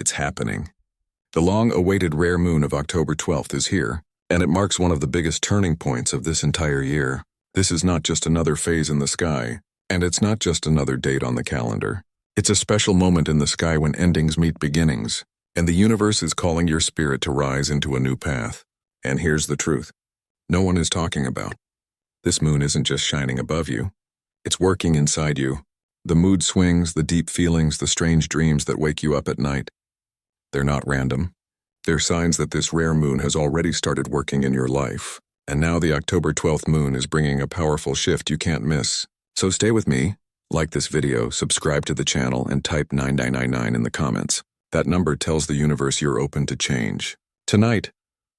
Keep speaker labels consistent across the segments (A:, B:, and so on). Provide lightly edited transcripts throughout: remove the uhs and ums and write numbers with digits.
A: It's happening. The long-awaited rare moon of October 12th is here, and it marks one of the biggest turning points of this entire year. This is not just another phase in the sky, and it's not just another date on the calendar. It's a special moment in the sky when endings meet beginnings, and the universe is calling your spirit to rise into a new path. And here's the truth. No one is talking about. This moon isn't just shining above you. It's working inside you. The mood swings, the deep feelings, the strange dreams that wake you up at night. They're not random. They're signs that this rare moon has already started working in your life. And now the October 12th moon is bringing a powerful shift you can't miss. So stay with me, like this video, subscribe to the channel, and type 9999 in the comments. That number tells the universe you're open to change. Tonight,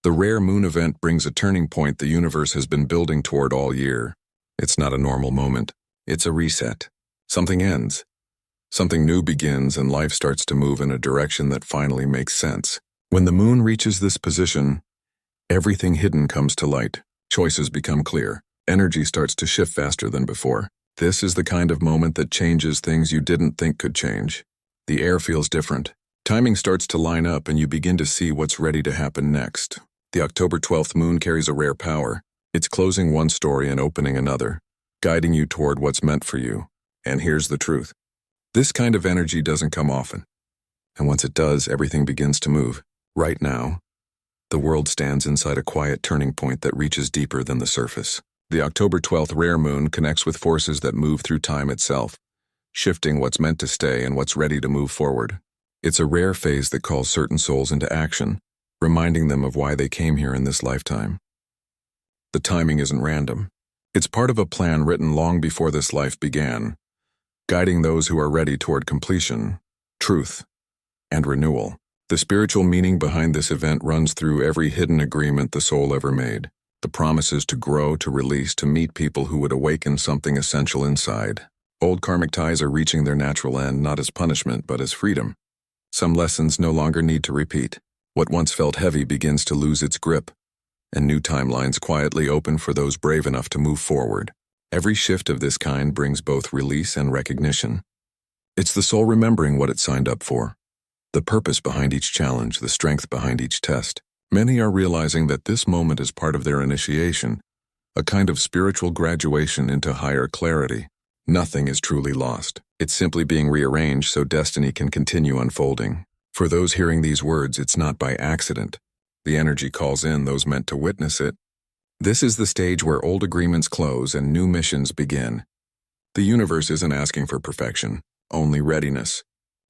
A: the rare moon event brings a turning point the universe has been building toward all year. It's not a normal moment. It's a reset. Something ends. Something new begins, and life starts to move in a direction that finally makes sense. When the moon reaches this position, everything hidden comes to light. Choices become clear. Energy starts to shift faster than before. This is the kind of moment that changes things you didn't think could change. The air feels different. Timing starts to line up, and you begin to see what's ready to happen next. The October 12th moon carries a rare power. It's closing one story and opening another, guiding you toward what's meant for you. And here's the truth. This kind of energy doesn't come often. And once it does, everything begins to move. Right now, the world stands inside a quiet turning point that reaches deeper than the surface. The October 12th rare moon connects with forces that move through time itself, shifting what's meant to stay and what's ready to move forward. It's a rare phase that calls certain souls into action, reminding them of why they came here in this lifetime. The timing isn't random. It's part of a plan written long before this life began, guiding those who are ready toward completion, truth, and renewal. The spiritual meaning behind this event runs through every hidden agreement the soul ever made. The promises to grow, to release, to meet people who would awaken something essential inside. Old karmic ties are reaching their natural end, not as punishment, but as freedom. Some lessons no longer need to repeat. What once felt heavy begins to lose its grip, and new timelines quietly open for those brave enough to move forward. Every shift of this kind brings both release and recognition. It's the soul remembering what it signed up for. The purpose behind each challenge, the strength behind each test. Many are realizing that this moment is part of their initiation, a kind of spiritual graduation into higher clarity. Nothing is truly lost. It's simply being rearranged so destiny can continue unfolding. For those hearing these words, it's not by accident. The energy calls in those meant to witness it. This is the stage where old agreements close and new missions begin. The universe isn't asking for perfection, only readiness.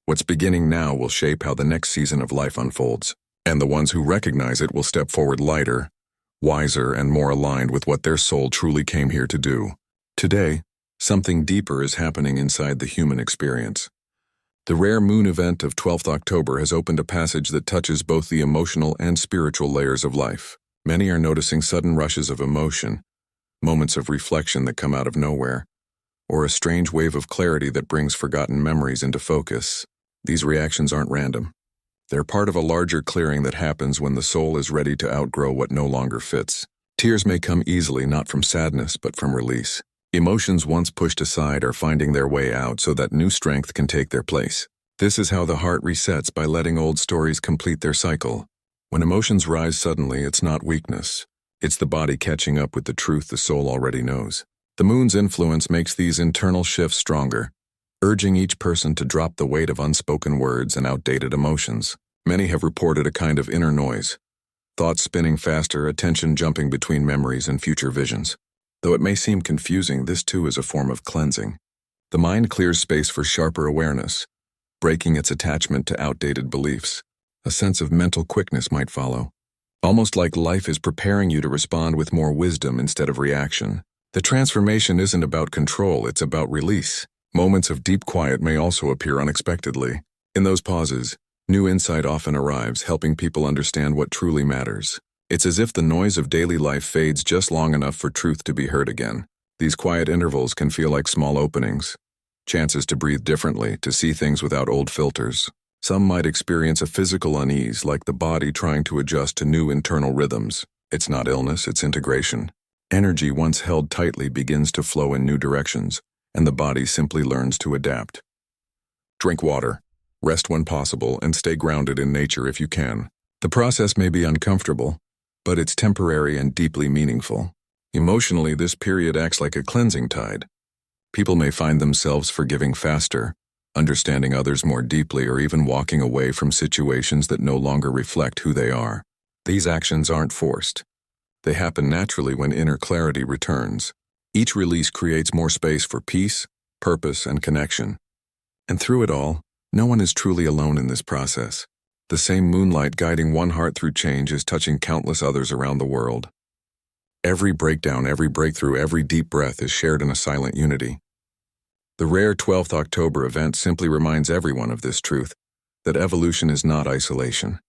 A: What's beginning now will shape how the next season of life unfolds, and the ones who recognize it will step forward lighter, wiser, and more aligned with what their soul truly came here to do. Today, something deeper is happening inside the human experience. The rare moon event of 12th October has opened a passage that touches both the emotional and spiritual layers of life. Many are noticing sudden rushes of emotion, moments of reflection that come out of nowhere, or a strange wave of clarity that brings forgotten memories into focus. These reactions aren't random. They're part of a larger clearing that happens when the soul is ready to outgrow what no longer fits. Tears may come easily, not from sadness, but from release. Emotions once pushed aside are finding their way out so that new strength can take their place. This is how the heart resets, by letting old stories complete their cycle. When emotions rise suddenly, it's not weakness. It's the body catching up with the truth the soul already knows. The moon's influence makes these internal shifts stronger, urging each person to drop the weight of unspoken words and outdated emotions. Many have reported a kind of inner noise, thoughts spinning faster, attention jumping between memories and future visions. Though it may seem confusing, this too is a form of cleansing. The mind clears space for sharper awareness, breaking its attachment to outdated beliefs. A sense of mental quickness might follow, almost like life is preparing you to respond with more wisdom instead of reaction. The transformation isn't about control, it's about release. Moments of deep quiet may also appear unexpectedly. In those pauses, new insight often arrives, helping people understand what truly matters. It's as if the noise of daily life fades just long enough for truth to be heard again. These quiet intervals can feel like small openings, chances to breathe differently, to see things without old filters. Some might experience a physical unease, like the body trying to adjust to new internal rhythms. It's not illness, it's integration. Energy once held tightly begins to flow in new directions, and the body simply learns to adapt. Drink water. Rest when possible and stay grounded in nature if you can. The process may be uncomfortable, but it's temporary and deeply meaningful. Emotionally, this period acts like a cleansing tide. People may find themselves forgiving faster, understanding others more deeply, or even walking away from situations that no longer reflect who they are. These actions aren't forced. They happen naturally when inner clarity returns. Each release creates more space for peace, purpose, and connection. And through it all, no one is truly alone in this process. The same moonlight guiding one heart through change is touching countless others around the world. Every breakdown, every breakthrough, every deep breath is shared in a silent unity. The rare 12th October event simply reminds everyone of this truth, that evolution is not isolation.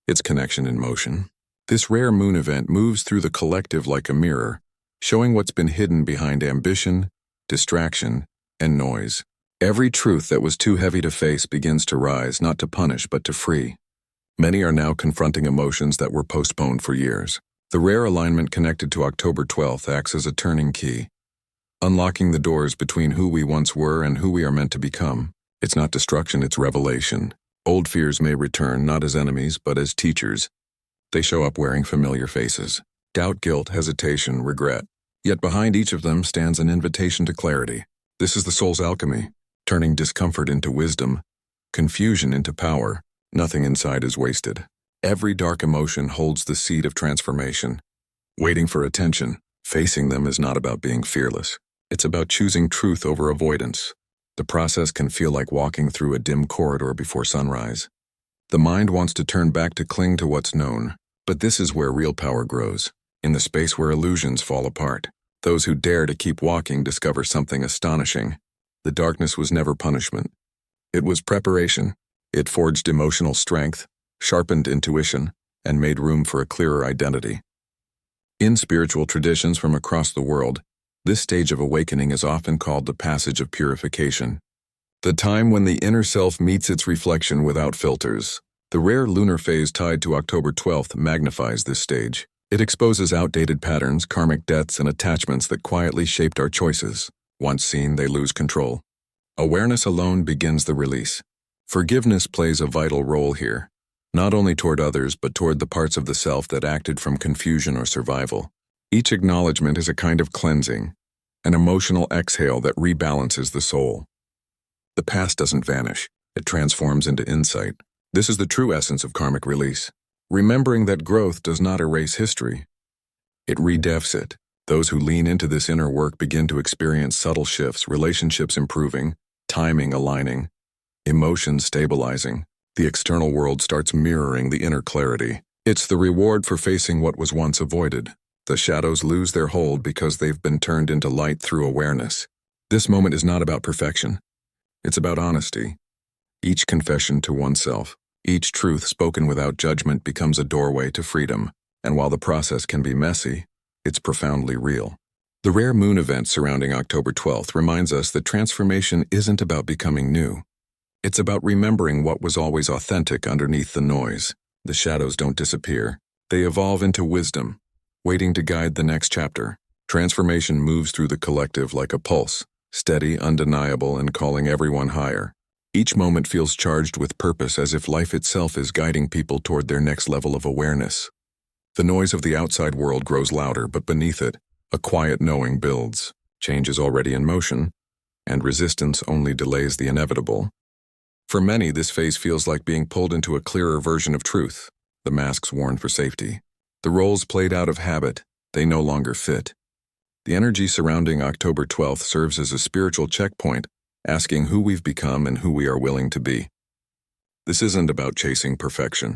A: It's connection in motion. This rare moon event moves through the collective like a mirror, showing what's been hidden behind ambition, distraction, and noise. Every truth that was too heavy to face begins to rise, not to punish but to free. Many are now confronting emotions that were postponed for years. The rare alignment connected to October 12th acts as a turning key, unlocking the doors between who we once were and who we are meant to become. It's not destruction, it's revelation. Old fears may return, not as enemies, but as teachers. They show up wearing familiar faces. Doubt, guilt, hesitation, regret. Yet behind each of them stands an invitation to clarity. This is the soul's alchemy, turning discomfort into wisdom, confusion into power. Nothing inside is wasted. Every dark emotion holds the seed of transformation, waiting for attention. Facing them is not about being fearless. It's about choosing truth over avoidance. The process can feel like walking through a dim corridor before sunrise. The mind wants to turn back to cling to what's known, but this is where real power grows, in the space where illusions fall apart. Those who dare to keep walking discover something astonishing. The darkness was never punishment. It was preparation. It forged emotional strength, sharpened intuition, and made room for a clearer identity. In spiritual traditions from across the world, this stage of awakening is often called the passage of purification, the time when the inner self meets its reflection without filters. The rare lunar phase tied to October 12th magnifies this stage. It exposes outdated patterns, karmic debts, and attachments that quietly shaped our choices. Once seen, they lose control. Awareness alone begins the release. Forgiveness plays a vital role here, not only toward others but toward the parts of the self that acted from confusion or survival. Each acknowledgement is a kind of cleansing, an emotional exhale that rebalances the soul. The past doesn't vanish, it transforms into insight. This is the true essence of karmic release. Remembering that growth does not erase history, it redefs it. Those who lean into this inner work begin to experience subtle shifts, relationships improving, timing aligning, emotions stabilizing. The external world starts mirroring the inner clarity. It's the reward for facing what was once avoided. The shadows lose their hold because they've been turned into light through awareness. This moment is not about perfection. It's about honesty. Each confession to oneself, each truth spoken without judgment becomes a doorway to freedom. And while the process can be messy, it's profoundly real. The rare moon event surrounding October 12th reminds us that transformation isn't about becoming new. It's about remembering what was always authentic underneath the noise. The shadows don't disappear. They evolve into wisdom, waiting to guide the next chapter. Transformation moves through the collective like a pulse, steady, undeniable, and calling everyone higher. Each moment feels charged with purpose, as if life itself is guiding people toward their next level of awareness. The noise of the outside world grows louder, but beneath it, a quiet knowing builds. Change is already in motion, and resistance only delays the inevitable. For many, this phase feels like being pulled into a clearer version of truth. The masks worn for safety. The roles played out of habit, they no longer fit. The energy surrounding October 12th serves as a spiritual checkpoint, asking who we've become and who we are willing to be. This isn't about chasing perfection.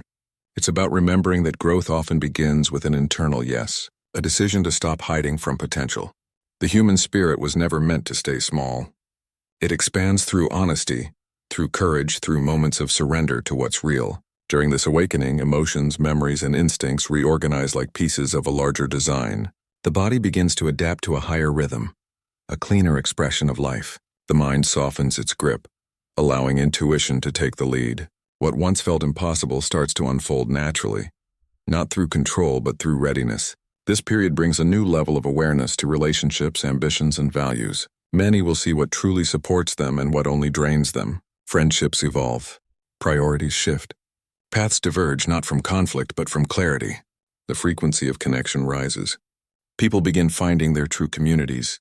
A: It's about remembering that growth often begins with an internal yes, a decision to stop hiding from potential. The human spirit was never meant to stay small. It expands through honesty, through courage, through moments of surrender to what's real. During this awakening, emotions, memories, and instincts reorganize like pieces of a larger design. The body begins to adapt to a higher rhythm, a cleaner expression of life. The mind softens its grip, allowing intuition to take the lead. What once felt impossible starts to unfold naturally, not through control but through readiness. This period brings a new level of awareness to relationships, ambitions, and values. Many will see what truly supports them and what only drains them. Friendships evolve. Priorities shift. Paths diverge not from conflict but from clarity. The frequency of connection rises. People begin finding their true communities,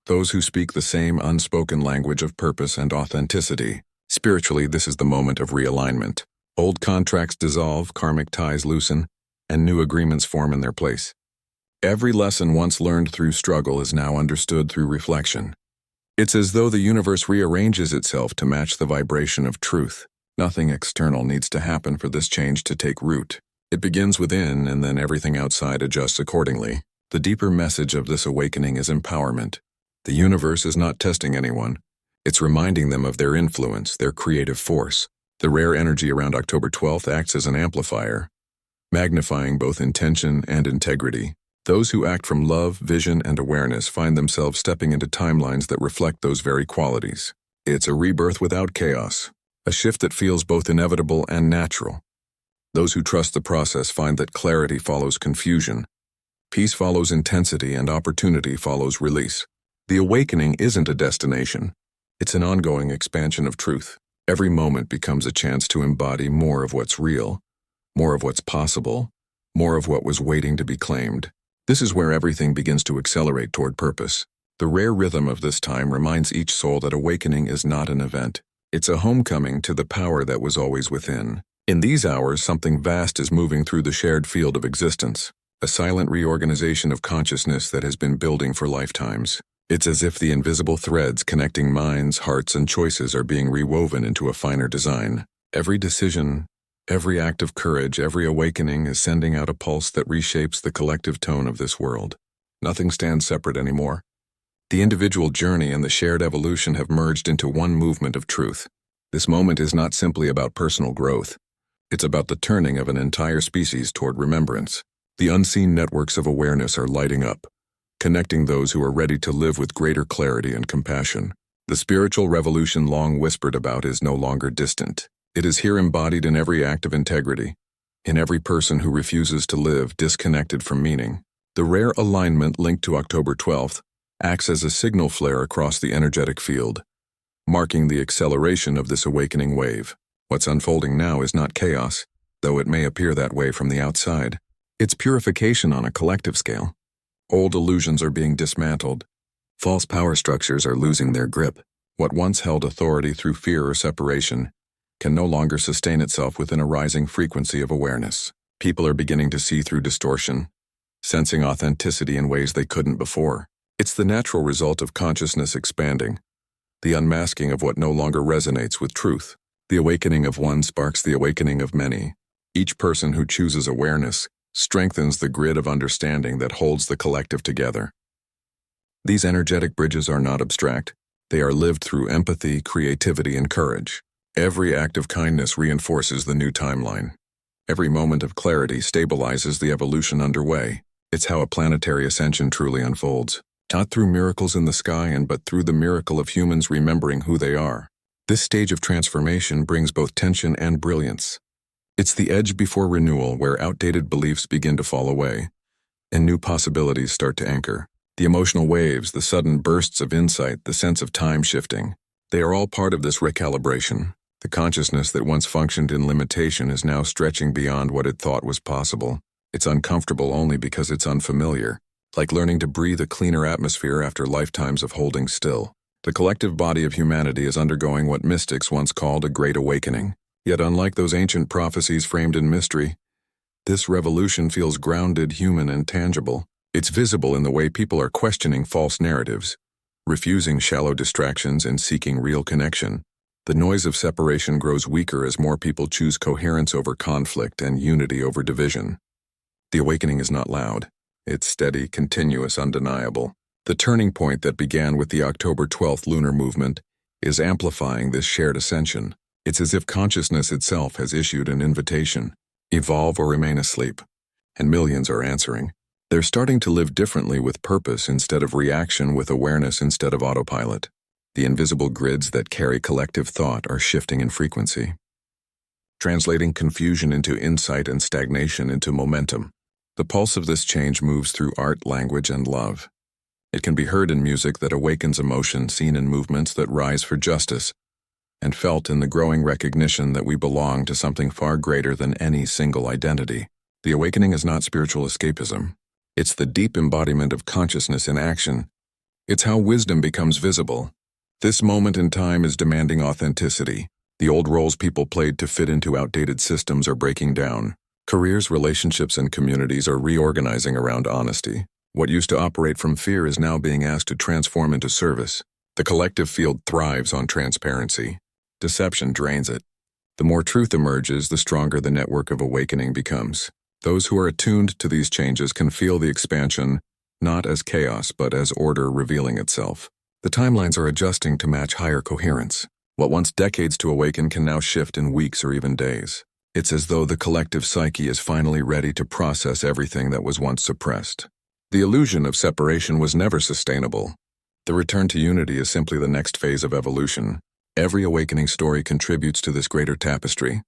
A: those who speak the same unspoken language of purpose and authenticity. Spiritually, this is the moment of realignment. Old contracts dissolve, karmic ties loosen, and new agreements form in their place. Every lesson once learned through struggle is now understood through reflection. It's as though the universe rearranges itself to match the vibration of truth. Nothing external needs to happen for this change to take root. It begins within, and then everything outside adjusts accordingly. The deeper message of this awakening is empowerment. The universe is not testing anyone. It's reminding them of their influence, their creative force. The rare energy around October 12th acts as an amplifier, magnifying both intention and integrity. Those who act from love, vision, and awareness find themselves stepping into timelines that reflect those very qualities. It's a rebirth without chaos, a shift that feels both inevitable and natural. Those who trust the process find that clarity follows confusion, peace follows intensity, and opportunity follows release. The awakening isn't a destination. It's an ongoing expansion of truth. Every moment becomes a chance to embody more of what's real, more of what's possible, more of what was waiting to be claimed. This is where everything begins to accelerate toward purpose. The rare rhythm of this time reminds each soul that awakening is not an event. It's a homecoming to the power that was always within. In these hours, something vast is moving through the shared field of existence, a silent reorganization of consciousness that has been building for lifetimes. It's as if the invisible threads connecting minds, hearts, and choices are being rewoven into a finer design. Every decision, every act of courage, every awakening is sending out a pulse that reshapes the collective tone of this world. Nothing stands separate anymore. The individual journey and the shared evolution have merged into one movement of truth. This moment is not simply about personal growth. It's about the turning of an entire species toward remembrance. The unseen networks of awareness are lighting up, connecting those who are ready to live with greater clarity and compassion. The spiritual revolution long whispered about is no longer distant. It is here embodied in every act of integrity, in every person who refuses to live disconnected from meaning. The rare alignment linked to October 12th acts as a signal flare across the energetic field, marking the acceleration of this awakening wave. What's unfolding now is not chaos, though it may appear that way from the outside. It's purification on a collective scale. Old illusions are being dismantled. False power structures are losing their grip. What once held authority through fear or separation can no longer sustain itself within a rising frequency of awareness. People are beginning to see through distortion, sensing authenticity in ways they couldn't before. It's the natural result of consciousness expanding, the unmasking of what no longer resonates with truth. The awakening of one sparks the awakening of many. Each person who chooses awareness strengthens the grid of understanding that holds the collective together. These energetic bridges are not abstract. They are lived through empathy, creativity, and courage. Every act of kindness reinforces the new timeline. Every moment of clarity stabilizes the evolution underway. It's how a planetary ascension truly unfolds. Not through miracles in the sky, but through the miracle of humans remembering who they are. This stage of transformation brings both tension and brilliance. It's the edge before renewal, where outdated beliefs begin to fall away, and new possibilities start to anchor. The emotional waves, the sudden bursts of insight, the sense of time shifting, they are all part of this recalibration. The consciousness that once functioned in limitation is now stretching beyond what it thought was possible. It's uncomfortable only because it's unfamiliar, like learning to breathe a cleaner atmosphere after lifetimes of holding still. The collective body of humanity is undergoing what mystics once called a great awakening. Yet unlike those ancient prophecies framed in mystery, this revolution feels grounded, human, and tangible. It's visible in the way people are questioning false narratives, refusing shallow distractions, and seeking real connection. The noise of separation grows weaker as more people choose coherence over conflict and unity over division. The awakening is not loud. It's steady, continuous, undeniable. The turning point that began with the October 12th lunar movement is amplifying this shared ascension. It's as if consciousness itself has issued an invitation, evolve or remain asleep, and millions are answering. They're starting to live differently with purpose instead of reaction, with awareness instead of autopilot. The invisible grids that carry collective thought are shifting in frequency, translating confusion into insight and stagnation into momentum. The pulse of this change moves through art, language, and love. It can be heard in music that awakens emotion, seen in movements that rise for justice, and felt in the growing recognition that we belong to something far greater than any single identity. The awakening is not spiritual escapism. It's the deep embodiment of consciousness in action. It's how wisdom becomes visible. This moment in time is demanding authenticity. The old roles people played to fit into outdated systems are breaking down. Careers, relationships, and communities are reorganizing around honesty. What used to operate from fear is now being asked to transform into service. The collective field thrives on transparency. Deception drains it. The more truth emerges, the stronger the network of awakening becomes. Those who are attuned to these changes can feel the expansion, not as chaos, but as order revealing itself. The timelines are adjusting to match higher coherence. What once decades to awaken can now shift in weeks or even days. It's as though the collective psyche is finally ready to process everything that was once suppressed. The illusion of separation was never sustainable. The return to unity is simply the next phase of evolution. Every awakening story contributes to this greater tapestry.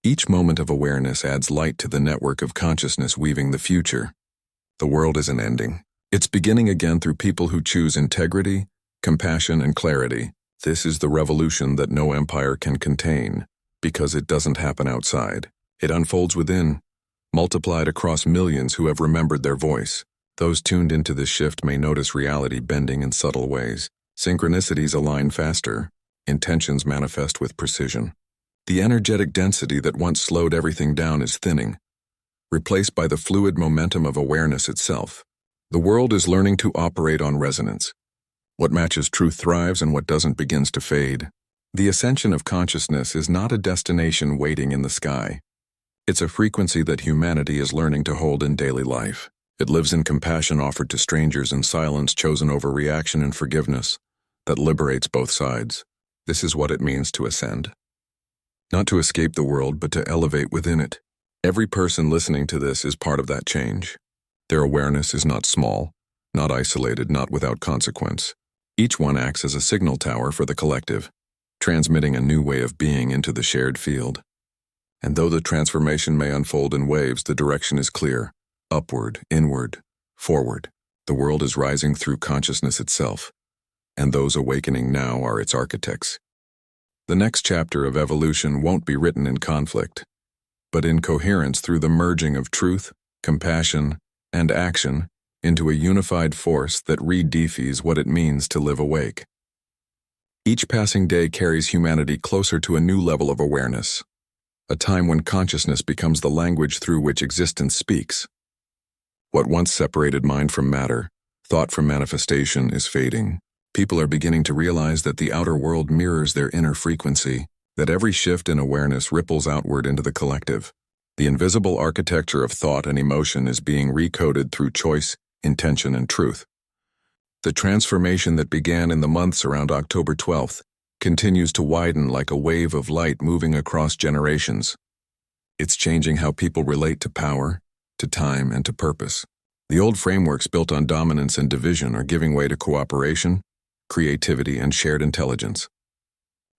A: Each moment of awareness adds light to the network of consciousness weaving the future. The world isn't ending. It's beginning again through people who choose integrity, compassion, and clarity. This is the revolution that no empire can contain, because it doesn't happen outside. It unfolds within, multiplied across millions who have remembered their voice. Those tuned into this shift may notice reality bending in subtle ways. Synchronicities align faster. Intentions manifest with precision. The energetic density that once slowed everything down is thinning, replaced by the fluid momentum of awareness itself. The world is learning to operate on resonance. What matches truth thrives and what doesn't begins to fade. The ascension of consciousness is not a destination waiting in the sky. It's a frequency that humanity is learning to hold in daily life. It lives in compassion offered to strangers and silence chosen over reaction and forgiveness that liberates both sides. This is what it means to ascend. Not to escape the world, but to elevate within it. Every person listening to this is part of that change. Their awareness is not small, not isolated, not without consequence. Each one acts as a signal tower for the collective, transmitting a new way of being into the shared field. And though the transformation may unfold in waves, the direction is clear. Upward, inward, forward. The world is rising through consciousness itself, and those awakening now are its architects. The next chapter of evolution won't be written in conflict, but in coherence through the merging of truth, compassion, and action into a unified force that redefines what it means to live awake. Each passing day carries humanity closer to a new level of awareness, a time when consciousness becomes the language through which existence speaks. What once separated mind from matter, thought from manifestation, is fading. People are beginning to realize that the outer world mirrors their inner frequency, that every shift in awareness ripples outward into the collective. The invisible architecture of thought and emotion is being recoded through choice, intention, and truth. The transformation that began in the months around October 12th continues to widen like a wave of light moving across generations. It's changing how people relate to power, to time, and to purpose. The old frameworks built on dominance and division are giving way to cooperation, creativity, and shared intelligence.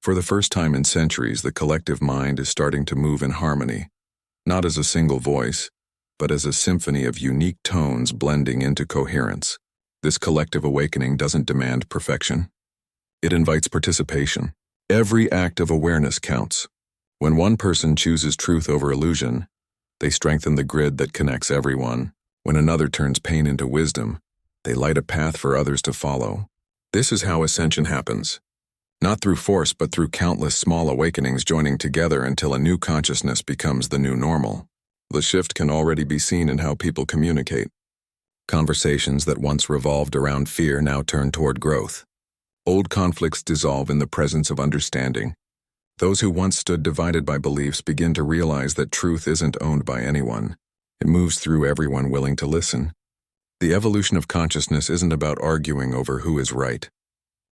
A: For the first time in centuries, the collective mind is starting to move in harmony, not as a single voice, but as a symphony of unique tones blending into coherence. This collective awakening doesn't demand perfection. It invites participation. Every act of awareness counts. When one person chooses truth over illusion, they strengthen the grid that connects everyone. When another turns pain into wisdom, they light a path for others to follow. This is how ascension happens. Not through force, but through countless small awakenings joining together until a new consciousness becomes the new normal. The shift can already be seen in how people communicate. Conversations that once revolved around fear now turn toward growth. Old conflicts dissolve in the presence of understanding. Those who once stood divided by beliefs begin to realize that truth isn't owned by anyone. It moves through everyone willing to listen. The evolution of consciousness isn't about arguing over who is right.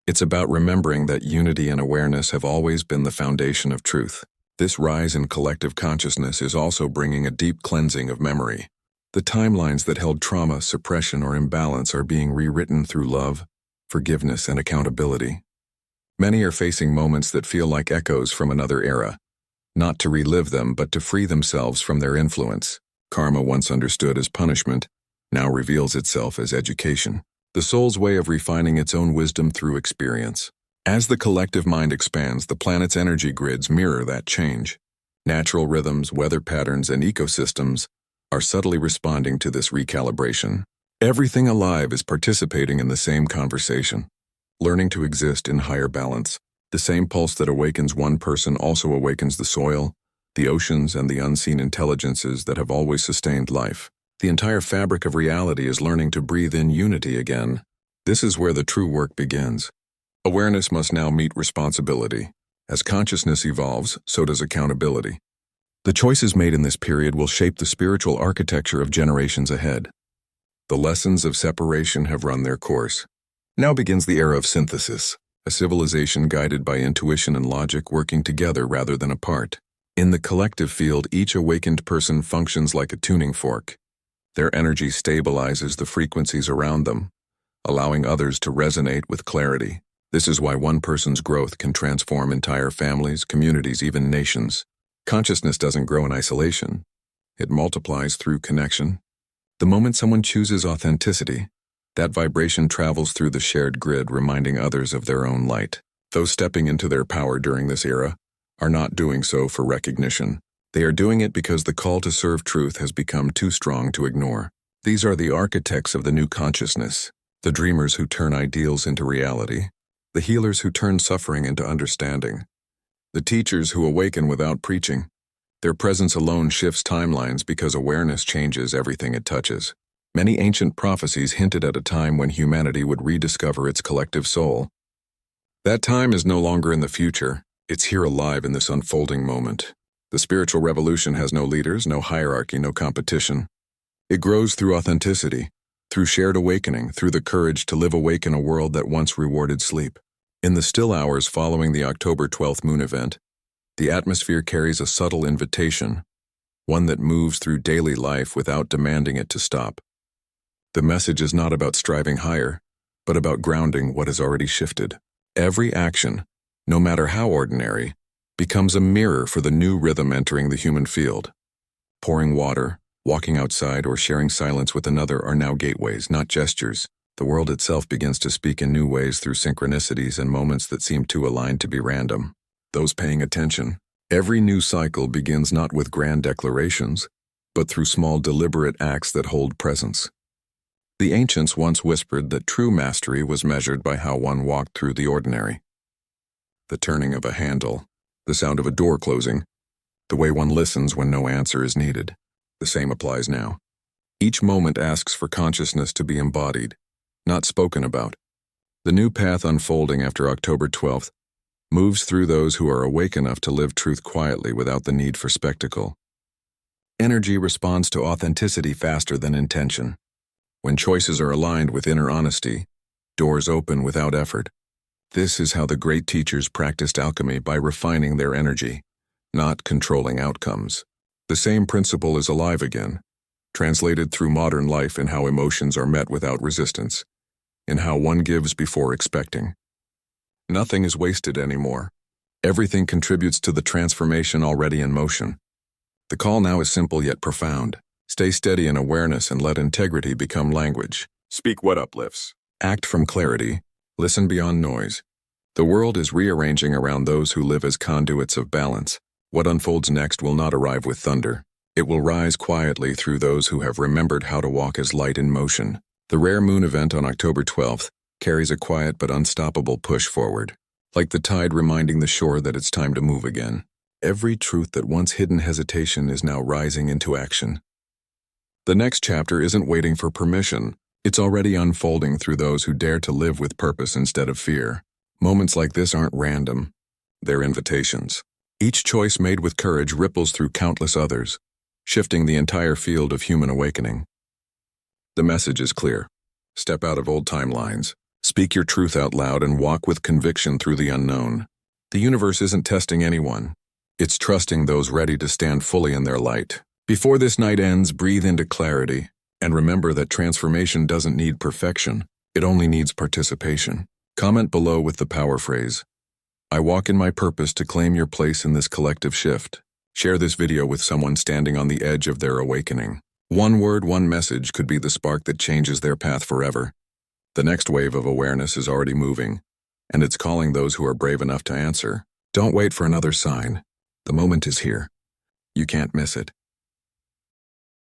A: It's about remembering that unity and awareness have always been the foundation of truth. This rise in collective consciousness is also bringing a deep cleansing of memory. The timelines that held trauma, suppression, or imbalance are being rewritten through love, forgiveness, and accountability. Many are facing moments that feel like echoes from another era, not to relive them, but to free themselves from their influence. Karma, once understood as punishment, now reveals itself as education, the soul's way of refining its own wisdom through experience. As the collective mind expands, the planet's energy grids mirror that change. Natural rhythms, weather patterns, and ecosystems are subtly responding to this recalibration. Everything alive is participating in the same conversation, learning to exist in higher balance. The same pulse that awakens one person also awakens the soil, the oceans, and the unseen intelligences that have always sustained life. The entire fabric of reality is learning to breathe in unity again. This is where the true work begins. Awareness must now meet responsibility. As consciousness evolves, so does accountability. The choices made in this period will shape the spiritual architecture of generations ahead. The lessons of separation have run their course. Now begins the era of synthesis, a civilization guided by intuition and logic working together rather than apart. In the collective field, each awakened person functions like a tuning fork. Their energy stabilizes the frequencies around them, allowing others to resonate with clarity. This is why one person's growth can transform entire families, communities, even nations. Consciousness doesn't grow in isolation. It multiplies through connection. The moment someone chooses authenticity, that vibration travels through the shared grid, reminding others of their own light. Those stepping into their power during this era are not doing so for recognition. They are doing it because the call to serve truth has become too strong to ignore. These are the architects of the new consciousness, the dreamers who turn ideals into reality, the healers who turn suffering into understanding, the teachers who awaken without preaching. Their presence alone shifts timelines because awareness changes everything it touches. Many ancient prophecies hinted at a time when humanity would rediscover its collective soul. That time is no longer in the future. It's here alive in this unfolding moment. The spiritual revolution has no leaders, no hierarchy, no competition. It grows through authenticity, through shared awakening, through the courage to live awake in a world that once rewarded sleep. In the still hours following the October 12th moon event, the atmosphere carries a subtle invitation, one that moves through daily life without demanding it to stop. The message is not about striving higher, but about grounding what has already shifted. Every action, no matter how ordinary, becomes a mirror for the new rhythm entering the human field. Pouring water, walking outside, or sharing silence with another are now gateways, not gestures. The world itself begins to speak in new ways through synchronicities and moments that seem too aligned to be random. Those paying attention, every new cycle begins not with grand declarations, but through small deliberate acts that hold presence. The ancients once whispered that true mastery was measured by how one walked through the ordinary. The turning of a handle, the sound of a door closing, the way one listens when no answer is needed. The same applies now. Each moment asks for consciousness to be embodied, not spoken about. The new path unfolding after October 12th moves through those who are awake enough to live truth quietly without the need for spectacle. Energy responds to authenticity faster than intention. When choices are aligned with inner honesty, doors open without effort. This is how the great teachers practiced alchemy, by refining their energy, not controlling outcomes. The same principle is alive again, translated through modern life in how emotions are met without resistance, in how one gives before expecting. Nothing is wasted anymore. Everything contributes to the transformation already in motion. The call now is simple yet profound. Stay steady in awareness and let integrity become language. Speak what uplifts. Act from clarity. Listen beyond noise. The world is rearranging around those who live as conduits of balance. What unfolds next will not arrive with thunder. It will rise quietly through those who have remembered how to walk as light in motion. The rare moon event on October 12th carries a quiet but unstoppable push forward, like the tide reminding the shore that it's time to move again. Every truth that once hidden hesitation is now rising into action. The next chapter isn't waiting for permission. It's already unfolding through those who dare to live with purpose instead of fear. Moments like this aren't random. They're invitations. Each choice made with courage ripples through countless others, shifting the entire field of human awakening. The message is clear. Step out of old timelines. Speak your truth out loud and walk with conviction through the unknown. The universe isn't testing anyone. It's trusting those ready to stand fully in their light. Before this night ends, breathe into clarity, and remember that transformation doesn't need perfection. It only needs participation. Comment below with the power phrase, "I walk in my purpose," to claim your place in this collective shift. Share this video with someone standing on the edge of their awakening. One word, one message could be the spark that changes their path forever. The next wave of awareness is already moving, and it's calling those who are brave enough to answer. Don't wait for another sign. The moment is here. You can't miss it.